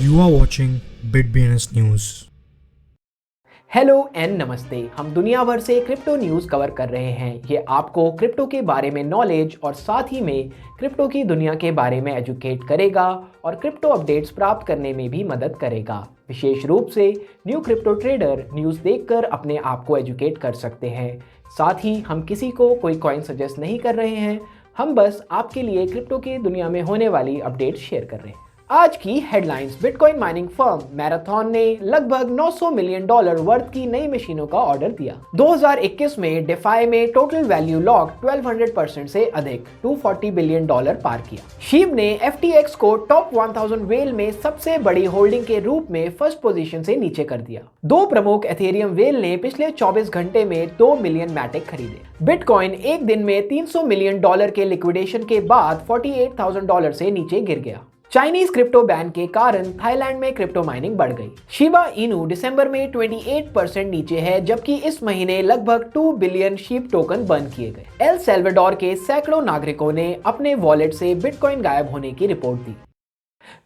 You are watching BitBNS News. Hello and नमस्ते। हम दुनिया भर से क्रिप्टो न्यूज़ कवर कर रहे हैं। ये आपको क्रिप्टो के बारे में नॉलेज और साथ ही में क्रिप्टो की दुनिया के बारे में एजुकेट करेगा और क्रिप्टो अपडेट्स प्राप्त करने में भी मदद करेगा। विशेष रूप से न्यू क्रिप्टो ट्रेडर न्यूज़ देखकर अपने आप को एजुकेट कर सकते हैं। साथ ही हम किसी को कोई कॉइन सजेस्ट नहीं कर रहे हैं, हम बस आपके लिए क्रिप्टो की दुनिया में होने वाली अपडेट शेयर कर रहे हैं। आज की headlines. Bitcoin mining firm marathon ने लगभग $900 मिलियन वर्थ की नई मशीनों का ऑर्डर दिया। 2021 में डिफाई में टोटल वैल्यू लॉक 1200% से अधिक $240 बिलियन पार किया। शीब ने FTX को टॉप 1000 वेल में सबसे बड़ी होल्डिंग के रूप में फर्स्ट पोजीशन से नीचे कर दिया। दो प्रमुख एथेरियम वेल ने पिछले 24 घंटे में 2 मिलियन मैटिक खरीदे। बिटकॉइन एक दिन में $300 मिलियन के लिक्विडेशन के बाद $48,000 से नीचे गिर गया। चाइनीज क्रिप्टो बैन के कारण थाईलैंड में क्रिप्टो माइनिंग बढ़ गई। शिबा इनू दिसंबर में 28% नीचे है, जबकि इस महीने लगभग 2 बिलियन शीप टोकन बंद किए गए। एल सल्वाडोर के सैकड़ों नागरिकों ने अपने वॉलेट से बिटकॉइन गायब होने की रिपोर्ट दी।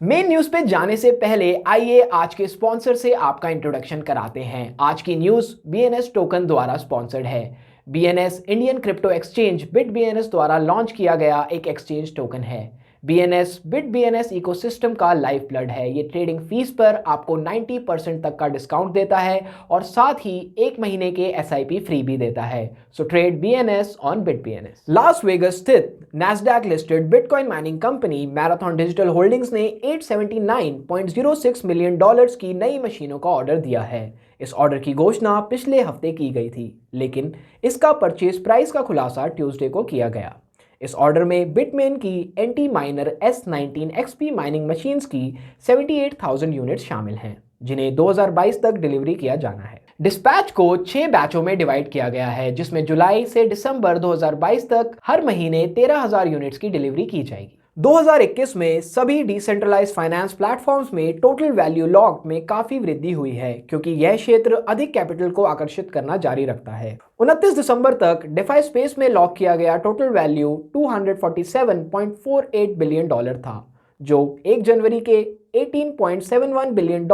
मेन न्यूज पे जाने से पहले आइए आज के स्पॉन्सर से आपका इंट्रोडक्शन कराते हैं। आज की न्यूज BNS टोकन द्वारा स्पॉन्सर्ड है। BNS Indian crypto exchange BitBNS द्वारा लॉन्च किया गया एक एक्सचेंज टोकन है। BNS BitBNS इकोसिस्टम का लाइफ ब्लड है। ये ट्रेडिंग फीस पर आपको 90% तक का डिस्काउंट देता है और साथ ही एक महीने के SIP फ्री भी देता है। So trade BNS on BitBNS। Las Vegas स्थित Nasdaq listed bitcoin mining company Marathon Digital Holdings ने $879.06 मिलियन की नई मशीनों का ऑर्डर दिया है। इस ऑर्डर की घोषणा पिछले हफ्ते की गई थी, लेकिन इसका परचेज प्राइस का खुलासा ट्यूसडे को किया गया। इस ऑर्डर में बिटमेन की anti minor S19 XP mining machines की 78,000 यूनिट्स शामिल हैं, जिन्हें 2022 तक डिलीवरी किया जाना है। डिस्पैच को 6 बैचों में डिवाइड किया गया है, जिसमें जुलाई से दिसंबर 2022 तक हर महीने 13,000 यूनिट्स की डिलीवरी की जाएगी। 2021 में सभी डिसेंट्रलाइज्ड फाइनेंस प्लेटफॉर्म्स में टोटल वैल्यू लॉक्ड में काफी वृद्धि हुई है, क्योंकि यह क्षेत्र अधिक कैपिटल को आकर्षित करना जारी रखता है। 29 दिसंबर तक डेफाई स्पेस में लॉक किया गया टोटल वैल्यू $247.48 बिलियन था, जो 1 जनवरी के $18.71 बिलियन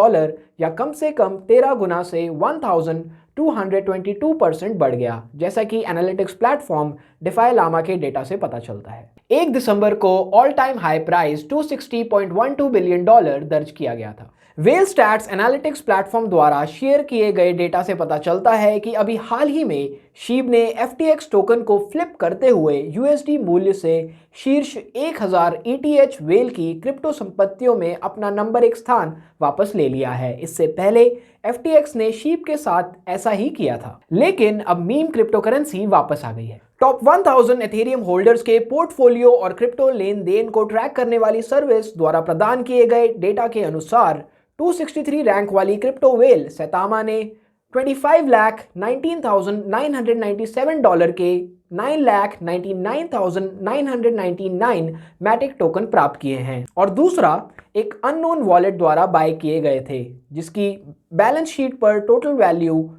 या कम से कम 13 गुना से 1222% बढ़ गया, जैसा कि एनालिटिक्स प्लेटफॉर्म डिफाई लामा के डेटा से पता चलता है। 1 दिसंबर को all time high price $260.12 billion दर्ज किया गया था। वेल स्टैट्स एनालिटिक्स प्लेटफॉर्म द्वारा शेयर किए गए डेटा से पता चलता है कि अभी हाल ही में शीब ने FTX टोकन को फ्लिप करते हुए USD मूल्य से शीर्ष 1000 ETH वेल की क्रिप्टो संपत्तियों में अपना नंबर 1 स्थान वापस ले लिया है। इससे पहले FTX ने शीब के साथ ऐसा ही किया था, लेकिन अब मीम क्रिप्टो करेंसी वापस आ गई है। टॉप 1000 एथेरियम होल्डर्स के पोर्टफोलियो और क्रिप्टो लेन देन को ट्रैक करने वाली सर्विस द्वारा प्रदान किए गए डेटा के अनुसार 263 रैंक वाली क्रिप्टो वेल सैतामा ने $25,19,997 के 9,99,999 मैटिक टोकन प्राप्त किए हैं, और दूसरा एक अननोन वॉलेट द्वारा बाय किए गए थे, जिसकी बैलेंस शीट पर टोटल वैल्यू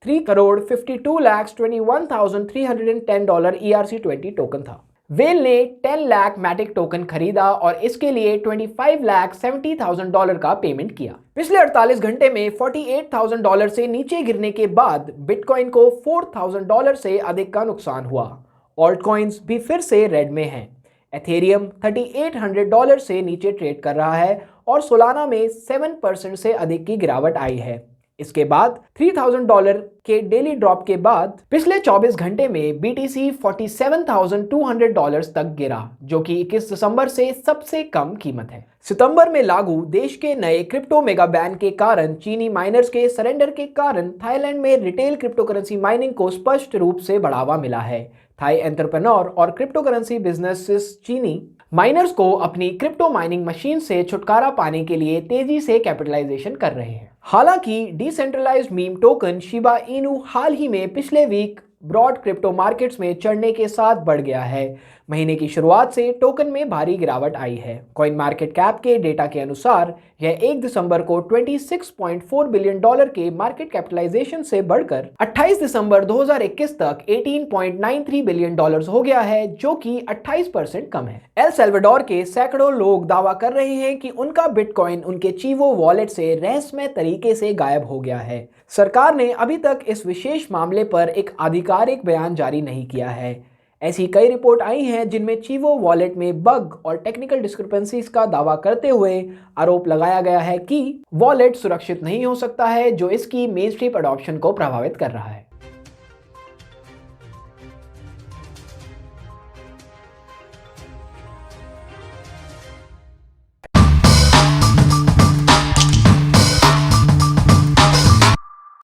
$3,52,21,310 ERC20 टोकन था। वेल ने 10 लाख मैटिक टोकन खरीदा और इसके लिए $25,70,000 का पेमेंट किया। पिछले 48 घंटे में $48,000 से नीचे गिरने के बाद बिटकॉइन को $4,000 से अधिक का नुकसान हुआ। ऑल्ट कॉइन्स भी फिर से रेड में हैं। एथेरियम $3,800 से नीचे ट्रेड कर रहा है और सोलाना में 7% से अधिक की गिरावट आई है। इसके बाद $3,000 के डेली ड्रॉप के बाद पिछले 24 घंटे में BTC $47,200 तक गिरा, जो कि 21 दिसंबर से सबसे कम कीमत है। सितंबर में लागू देश के नए क्रिप्टो मेगा बैन के कारण चीनी माइनर्स के सरेंडर के कारण थाईलैंड में रिटेल क्रिप्टो करेंसी माइनिंग को स्पष्ट रूप से बढ़ावा मिला है। थाई एंटरप्रेन्योर और क्रिप्टो करेंसी बिजनेसेस चीनी माइनर्स को अपनी क्रिप्टो माइनिंग मशीन से छुटकारा पाने के लिए तेजी से कैपिटलाइजेशन कर रहे हैं। हालांकि decentralised meme token Shiba Inu हाल ही में पिछले वीक ब्रॉड क्रिप्टो मार्केट्स में चढ़ने के साथ बढ़ गया है। महीने की शुरुआत से टोकन में भारी गिरावट आई है। कॉइन मार्केट कैप के डेटा के अनुसार यह 1 दिसंबर को $26.4 बिलियन के मार्केट कैपिटलाइजेशन से बढ़कर 28 दिसंबर 2021 तक $18.93 बिलियन हो गया है, जो कि 28% कम है। एल सल्वाडोर के सैकड़ों लोग दावा कर रहे हैं कि उनका बिटकॉइन उनके चीवो वॉलेट से रहस्यमय तरीके से गायब हो गया है। सरकार ने अभी तक इस विशेष मामले पर एक आधिकारिक बयान जारी नहीं किया है। ऐसी कई रिपोर्ट आई हैं जिनमें चीवो वॉलेट में बग और टेक्निकल डिस्क्रिपेंसीज का दावा करते हुए आरोप लगाया गया है कि वॉलेट सुरक्षित नहीं हो सकता है, जो इसकी मेनस्ट्रीम अडॉप्शन को प्रभावित कर रहा है।